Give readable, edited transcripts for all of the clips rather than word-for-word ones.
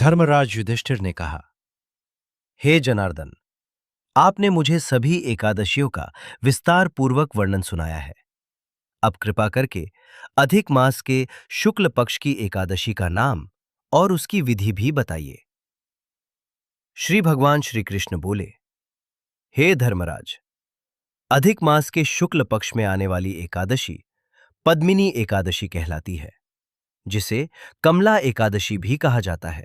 धर्मराज युधिष्ठिर ने कहा, हे जनार्दन, आपने मुझे सभी एकादशियों का विस्तार पूर्वक वर्णन सुनाया है। अब कृपा करके अधिक मास के शुक्ल पक्ष की एकादशी का नाम और उसकी विधि भी बताइए। श्री भगवान श्री कृष्ण बोले, हे धर्मराज, अधिक मास के शुक्ल पक्ष में आने वाली एकादशी पद्मिनी एकादशी कहलाती है, जिसे कमला एकादशी भी कहा जाता है।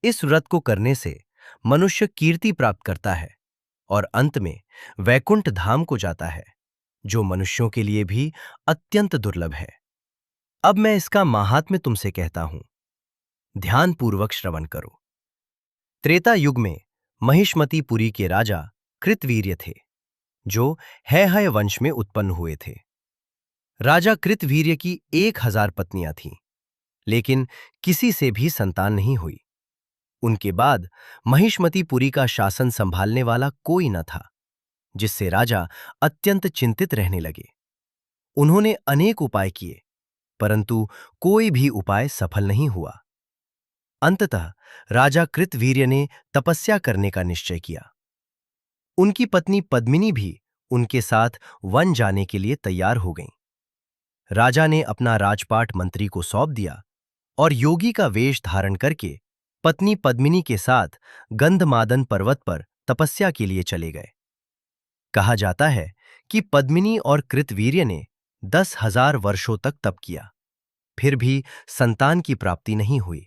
इस व्रत को करने से मनुष्य कीर्ति प्राप्त करता है और अंत में वैकुंठ धाम को जाता है, जो मनुष्यों के लिए भी अत्यंत दुर्लभ है। अब मैं इसका माहात्म्य तुमसे कहता हूं, ध्यानपूर्वक श्रवण करो। त्रेता युग में महिष्मतीपुरी के राजा कृतवीर्य थे, जो हैहय वंश में उत्पन्न हुए थे। राजा कृतवीर्य की 1000 पत्नियां थीं, लेकिन किसी से भी संतान नहीं हुई। उनके बाद महिष्मतीपुरी का शासन संभालने वाला कोई न था, जिससे राजा अत्यंत चिंतित रहने लगे। उन्होंने अनेक उपाय किए, परंतु कोई भी उपाय सफल नहीं हुआ। अंततः राजा कृतवीर्य ने तपस्या करने का निश्चय किया। उनकी पत्नी पद्मिनी भी उनके साथ वन जाने के लिए तैयार हो गईं। राजा ने अपना राजपाट मंत्री को सौंप दिया और योगी का वेश धारण करके पत्नी पद्मिनी के साथ गंधमादन पर्वत पर तपस्या के लिए चले गए। कहा जाता है कि पद्मिनी और कृतवीर्य ने 10,000 वर्षों तक तप किया, फिर भी संतान की प्राप्ति नहीं हुई।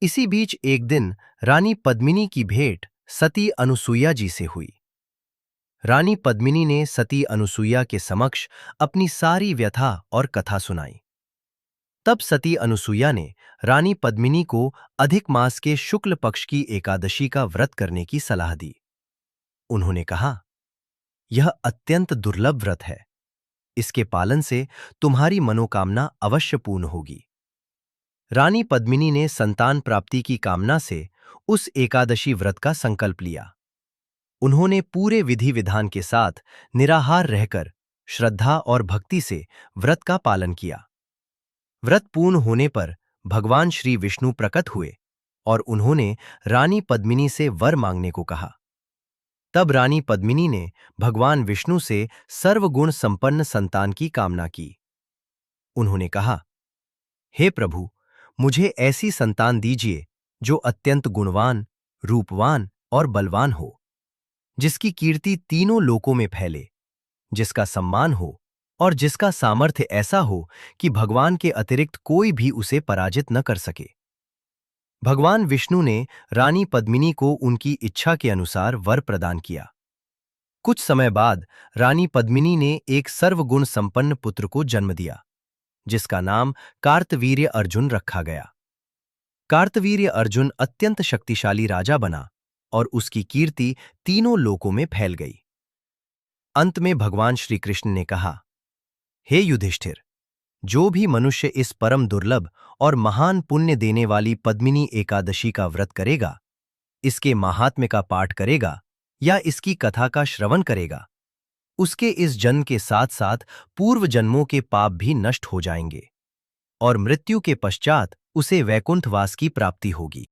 इसी बीच एक दिन रानी पद्मिनी की भेंट सती अनुसुईया जी से हुई। रानी पद्मिनी ने सती अनुसुईया के समक्ष अपनी सारी व्यथा और कथा सुनाई। तब सती अनुसुईया ने रानी पद्मिनी को अधिक मास के शुक्ल पक्ष की एकादशी का व्रत करने की सलाह दी। उन्होंने कहा, यह अत्यंत दुर्लभ व्रत है। इसके पालन से तुम्हारी मनोकामना अवश्य पूर्ण होगी। रानी पद्मिनी ने संतान प्राप्ति की कामना से उस एकादशी व्रत का संकल्प लिया। उन्होंने पूरे विधि विधान के साथ निराहार रहकर श्रद्धा और भक्ति से व्रत का पालन किया। व्रत पूर्ण होने पर भगवान श्री विष्णु प्रकट हुए और उन्होंने रानी पद्मिनी से वर मांगने को कहा। तब रानी पद्मिनी ने भगवान विष्णु से सर्वगुण संपन्न संतान की कामना की। उन्होंने कहा, हे प्रभु, मुझे ऐसी संतान दीजिए जो अत्यंत गुणवान, रूपवान और बलवान हो, जिसकी कीर्ति तीनों लोकों में फैले, जिसका सम्मान हो और जिसका सामर्थ्य ऐसा हो कि भगवान के अतिरिक्त कोई भी उसे पराजित न कर सके। भगवान विष्णु ने रानी पद्मिनी को उनकी इच्छा के अनुसार वर प्रदान किया। कुछ समय बाद रानी पद्मिनी ने एक सर्वगुण संपन्न पुत्र को जन्म दिया, जिसका नाम कार्तवीर्य अर्जुन रखा गया। कार्तवीर्य अर्जुन अत्यंत शक्तिशाली राजा बना और उसकी कीर्ति तीनों लोकों में फैल गई। अंत में भगवान श्री कृष्ण ने कहा, हे युधिष्ठिर, जो भी मनुष्य इस परम दुर्लभ और महान पुण्य देने वाली पद्मिनी एकादशी का व्रत करेगा, इसके महात्म्य का पाठ करेगा या इसकी कथा का श्रवण करेगा, उसके इस जन्म के साथ साथ पूर्व जन्मों के पाप भी नष्ट हो जाएंगे और मृत्यु के पश्चात उसे वैकुंठवास की प्राप्ति होगी।